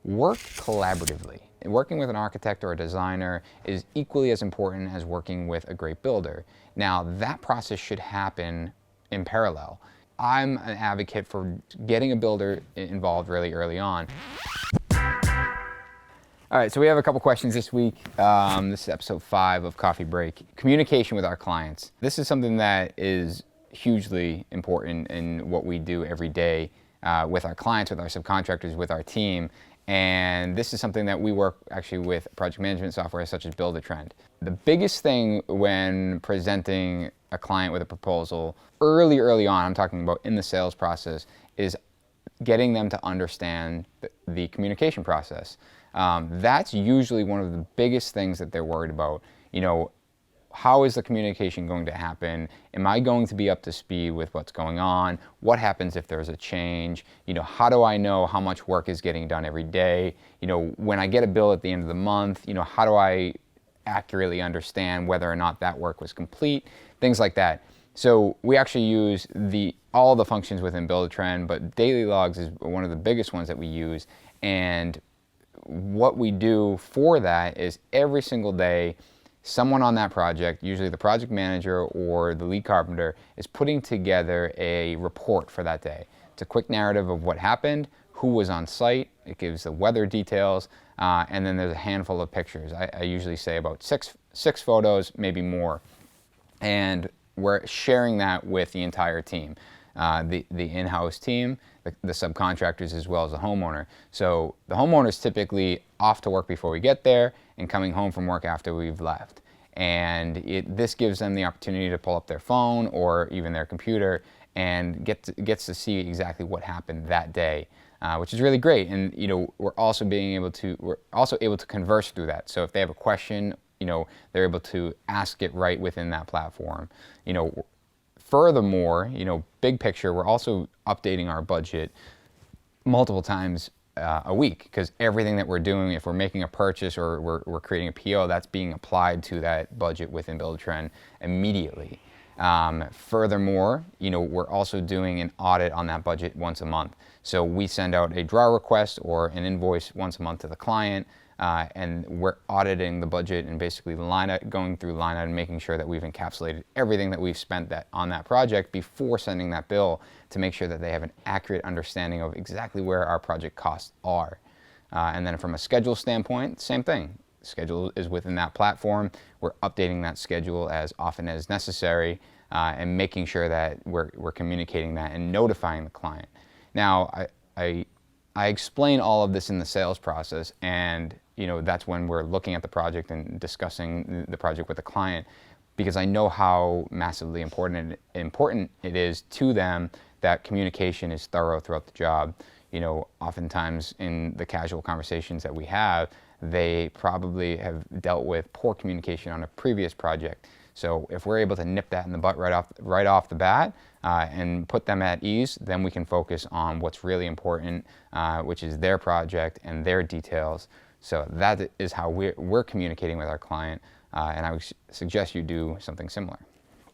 work collaboratively. Working with an architect or a designer is equally as important as working with a great builder. Now, that process should happen in parallel. I'm an advocate for getting a builder involved really early on. All right, so we have a couple questions this week. This is episode 5 of Coffee Break. Communication with our clients. This is something that is hugely important in what we do every day with our clients, with our subcontractors, with our team. And this is something that we work actually with project management software such as Build-A-Trend. The biggest thing when presenting a client with a proposal early on, I'm talking about in the sales process, is getting them to understand the communication process. That's usually one of the biggest things that they're worried about. You know, how is the communication going to happen? Am I going to be up to speed with what's going on? What happens if there's a change? You know, how do I know how much work is getting done every day? You know, when I get a bill at the end of the month, you know, how do I accurately understand whether or not that work was complete? Things like that. So we actually use all the functions within Build-A-Trend, but daily logs is one of the biggest ones that we use. And what we do for that is every single day, someone on that project, usually the project manager or the lead carpenter, is putting together a report for that day. It's a quick narrative of what happened, who was on site, it gives the weather details, and then there's a handful of pictures. I usually say about six photos, maybe more. And we're sharing that with the entire team, the in-house team, the subcontractors, as well as the homeowner. So the homeowner's typically off to work before we get there and coming home from work after we've left. And this gives them the opportunity to pull up their phone or even their computer and gets to see exactly what happened that day, which is really great. And you know, we're also able to converse through that. So if they have a question, you know, they're able to ask it right within that platform. You know, furthermore, you know, big picture, we're also updating our budget multiple times a week, because everything that we're doing, if we're making a purchase or we're creating a PO, that's being applied to that budget within Build-A-Trend immediately. Furthermore, you know, we're also doing an audit on that budget once a month. So we send out a draw request or an invoice once a month to the client, and we're auditing the budget and basically going through line item, making sure that we've encapsulated everything that we've spent on that project before sending that bill, to make sure that they have an accurate understanding of exactly where our project costs are. And then from a schedule standpoint, same thing. Schedule is within that platform. We're updating that schedule as often as necessary, and making sure that we're communicating that and notifying the client. Now, I explain all of this in the sales process, and you know, that's when we're looking at the project and discussing the project with the client, because I know how massively important it is to them that communication is thorough throughout the job. You know, oftentimes in the casual conversations that we have, they probably have dealt with poor communication on a previous project. So if we're able to nip that in the butt right off the bat and put them at ease, then we can focus on what's really important, which is their project and their details. So that is how we're communicating with our client, and I would suggest you do something similar.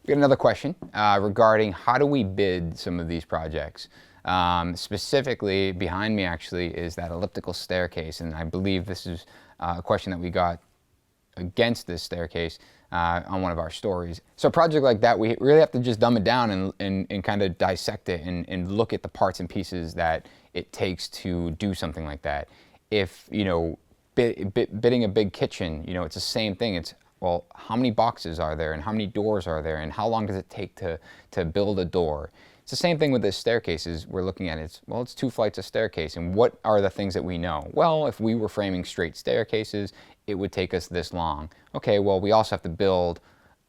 We got another question regarding how do we bid some of these projects. Specifically, behind me actually is that elliptical staircase, and I believe this is a question that we got against this staircase on one of our stories. So a project like that, we really have to just dumb it down and kind of dissect it and look at the parts and pieces that it takes to do something like that. If, you know, bidding a big kitchen, you know, it's the same thing. It's, well, how many boxes are there and how many doors are there and how long does it take to build a door? It's the same thing with the staircases. We're looking at it, it's 2 flights of staircase, and what are the things that we know? Well, if we were framing straight staircases, it would take us this long. Okay, well, we also have to build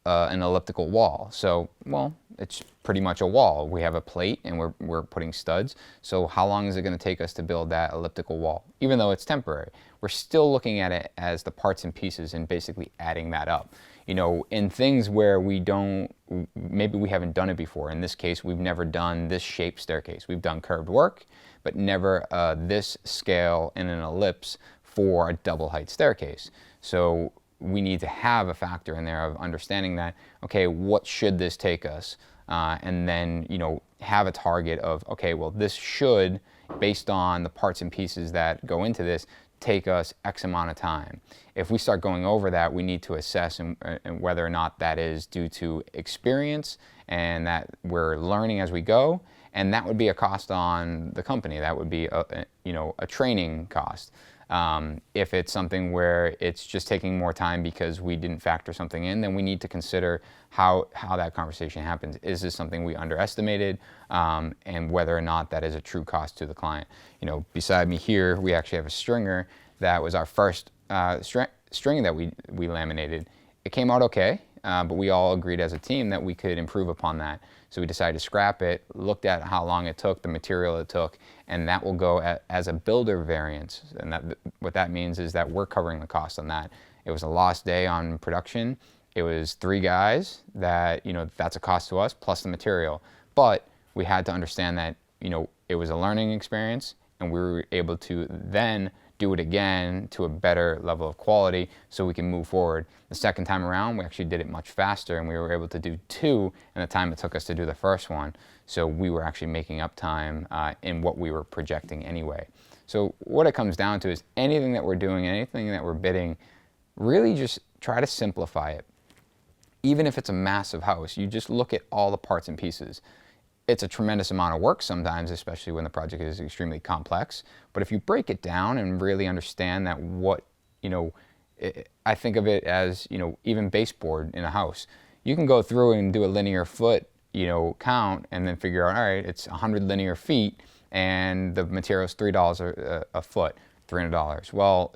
an elliptical wall. So, well, it's pretty much a wall. We have a plate and we're putting studs. So how long is it going to take us to build that elliptical wall? Even though it's temporary, we're still looking at it as the parts and pieces and basically adding that up. You know, in things where maybe we haven't done it before. In this case, we've never done this shaped staircase. We've done curved work, but never this scale in an ellipse for a double height staircase. So we need to have a factor in there of understanding that, okay, what should this take us? And then, you know, have a target of, okay, well, this should, based on the parts and pieces that go into this, take us X amount of time. If we start going over that, we need to assess and whether or not that is due to experience and that we're learning as we go, and that would be a cost on the company. That would be a training cost. If it's something where it's just taking more time because we didn't factor something in, then we need to consider how that conversation happens. Is this something we underestimated, and whether or not that is a true cost to the client. Beside me here, we actually have a stringer that was our first string that we laminated. It came out okay, but we all agreed as a team that we could improve upon that. So we decided to scrap it, looked at how long it took, the material it took, and that will go as a builder variance. And what that means is that we're covering the cost on that. It was a lost day on production. It was 3 guys that, that's a cost to us, plus the material. But we had to understand that, it was a learning experience, and we were able to then do it again to a better level of quality so we can move forward. The second time around, we actually did it much faster, and we were able to do 2 in the time it took us to do the first one. So we were actually making up time in what we were projecting anyway. So what it comes down to is anything that we're doing, anything that we're bidding, really just try to simplify it. Even if it's a massive house, you just look at all the parts and pieces. It's a tremendous amount of work sometimes, especially when the project is extremely complex. But if you break it down and really understand that I think of it as, even baseboard in a house. You can go through and do a linear foot, count, and then figure out, all right, it's 100 linear feet, and the material is $3 a foot, $300. Well,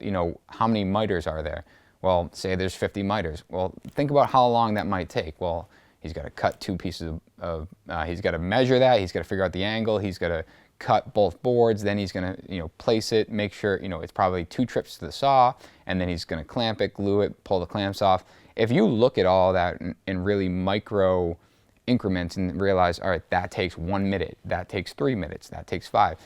how many miters are there? Well, say there's 50 miters. Well, think about how long that might take. Well, he's got to cut 2 pieces he's got to measure that, he's got to figure out the angle, he's got to cut both boards, then he's going to, place it, make sure, it's probably 2 trips to the saw, and then he's going to clamp it, glue it, pull the clamps off. If you look at all that in really micro increments and realize, all right, that takes 1 minute, that takes 3 minutes, that takes 5.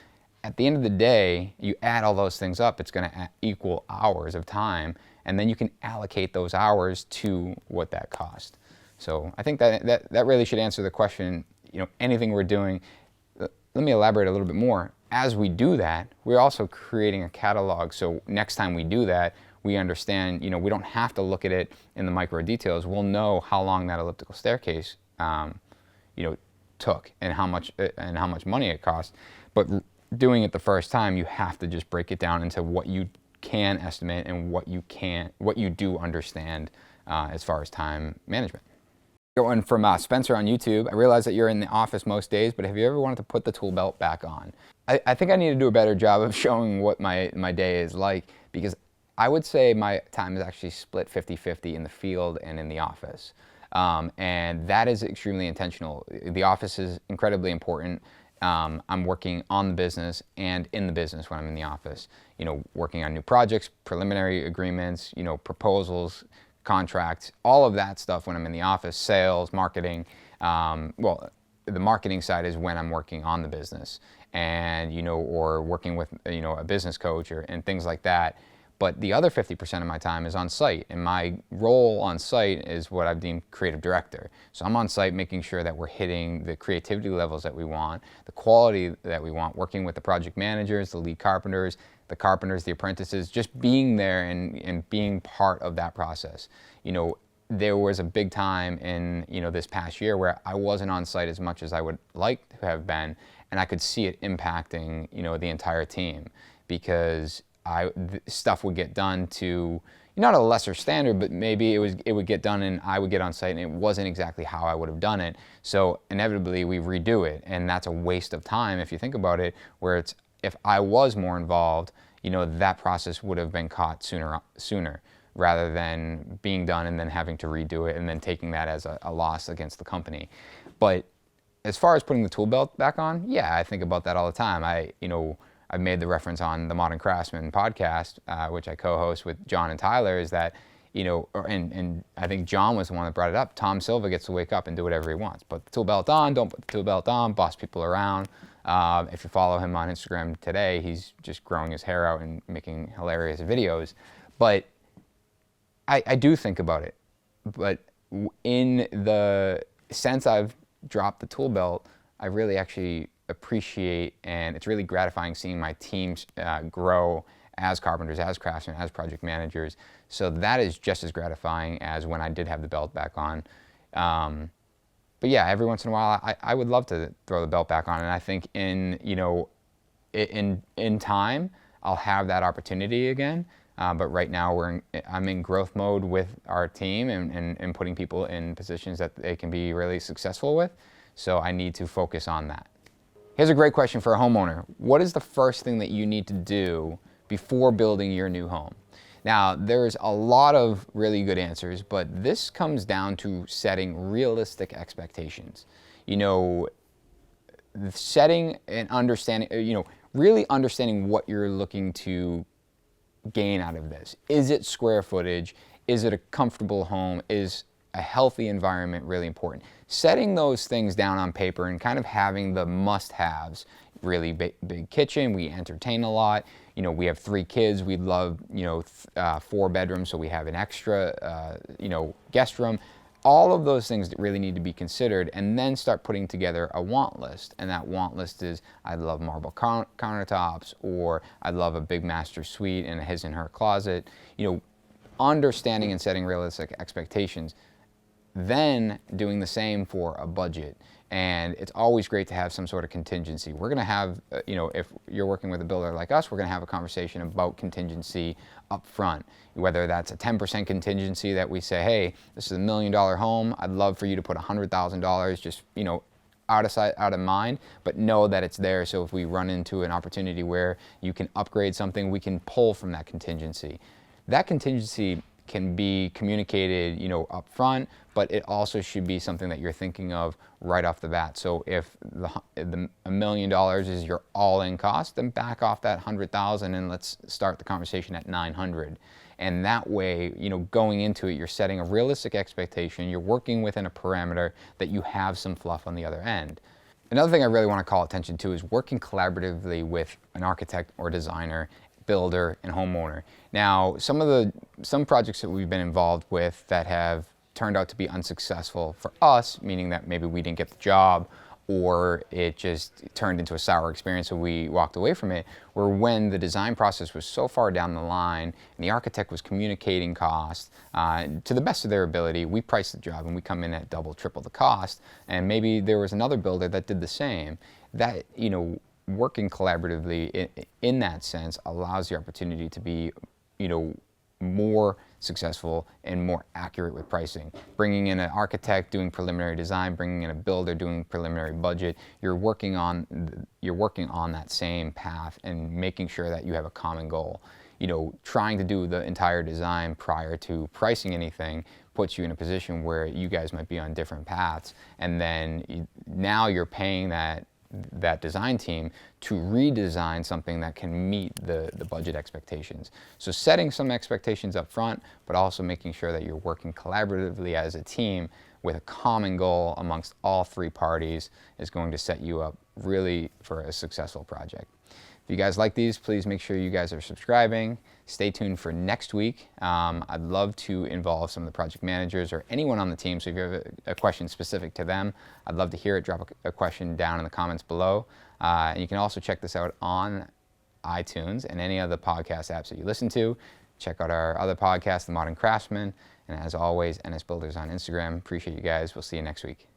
At the end of the day, you add all those things up, it's going to equal hours of time, and then you can allocate those hours to what that cost. So I think that really should answer the question, anything we're doing. Let me elaborate a little bit more. As we do that, we're also creating a catalog. So next time we do that, we understand, we don't have to look at it in the micro details. We'll know how long that elliptical staircase, took and how much money it cost. But doing it the first time, you have to just break it down into what you can estimate and what you do understand as far as time management. Going from Spencer on YouTube, I realize that you're in the office most days, but have you ever wanted to put the tool belt back on? I think I need to do a better job of showing what my day is like, because I would say my time is actually split 50-50 in the field and in the office. And that is extremely intentional. The office is incredibly important. I'm working on the business and in the business when I'm in the office. Working on new projects, preliminary agreements, proposals, contracts, all of that stuff when I'm in the office, sales, marketing. Well, the marketing side is when I'm working on the business and, or working with, a business coach and things like that. But the other 50% of my time is on site, and my role on site is what I've deemed creative director. So I'm on site making sure that we're hitting the creativity levels that we want, the quality that we want, working with the project managers, the lead carpenters, the apprentices, just being there and being part of that process. There was a big time in, this past year where I wasn't on site as much as I would like to have been, and I could see it impacting, the entire team, because stuff would get done to not a lesser standard, but maybe it would get done and I would get on site and it wasn't exactly how I would have done it. So inevitably we redo it, and that's a waste of time if you think about it, where if I was more involved, that process would have been caught sooner rather than being done and then having to redo it and then taking that as a loss against the company. But as far as putting the tool belt back on, yeah, I think about that all the time. I made the reference on the Modern Craftsman podcast, which I co-host with John and Tyler, is that, and I think John was the one that brought it up. Tom Silva gets to wake up and do whatever he wants. Put the tool belt on, don't put the tool belt on, boss people around. If you follow him on Instagram today, he's just growing his hair out and making hilarious videos. But I do think about it. But in the sense I've dropped the tool belt, I really actually appreciate, and it's really gratifying seeing my teams grow as carpenters, as craftsmen, as project managers. So that is just as gratifying as when I did have the belt back on. But yeah, every once in a while, I would love to throw the belt back on, and I think in time, I'll have that opportunity again. But right now, I'm in growth mode with our team and putting people in positions that they can be really successful with. So I need to focus on that. Here's a great question for a homeowner. What is the first thing that you need to do before building your new home? Now, there's a lot of really good answers, but this comes down to setting realistic expectations. Setting and understanding, really understanding what you're looking to gain out of this. Is it square footage? Is it a comfortable home? Is a healthy environment really important? Setting those things down on paper and kind of having the must-haves. Really big kitchen. We entertain a lot. We have 3 kids. We love 4 bedrooms, so we have an extra guest room. All of those things that really need to be considered, and then start putting together a want list. And that want list is, I love marble countertops, or I love a big master suite and a his and her closet. Understanding and setting realistic expectations. Then doing the same for a budget. And it's always great to have some sort of contingency. We're going to have, if you're working with a builder like us, we're going to have a conversation about contingency up front. Whether that's a 10% contingency that we say, hey, this is $1 million home. I'd love for you to put $100,000 just, out of sight, out of mind, but know that it's there. So if we run into an opportunity where you can upgrade something, we can pull from that contingency. That contingency can be communicated, up front, but it also should be something that you're thinking of right off the bat. So if the $1 million is your all-in cost, then back off that $100,000 and let's start the conversation at $900. And that way, going into it, you're setting a realistic expectation. You're working within a parameter that you have some fluff on the other end. Another thing I really want to call attention to is working collaboratively with an architect or designer, builder, and homeowner. Now, some projects that we've been involved with that have turned out to be unsuccessful for us, meaning that maybe we didn't get the job or it just turned into a sour experience so we walked away from it, were when the design process was so far down the line and the architect was communicating cost to the best of their ability. We priced the job and we come in at double, triple the cost, and maybe there was another builder that did the same. That, working collaboratively in that sense allows the opportunity to be, more successsul and more accurate with pricing. Bringing in an architect doing preliminary design, bringing in a builder doing preliminary budget, you're working on that same path and making sure that you have a common goal. Trying to do the entire design prior to pricing anything puts you in a position where you guys might be on different paths, and then now you're paying that design team to redesign something that can meet the budget expectations. So setting some expectations up front, but also making sure that you're working collaboratively as a team with a common goal amongst all 3 parties is going to set you up really for a successful project. If you guys like these, please make sure you guys are subscribing. Stay tuned for next week. I'd love to involve some of the project managers or anyone on the team. So if you have a question specific to them, I'd love to hear it. Drop a question down in the comments below. And you can also check this out on iTunes and any other podcast apps that you listen to. Check out our other podcast, The Modern Craftsman. And as always, NS Builders on Instagram. Appreciate you guys. We'll see you next week.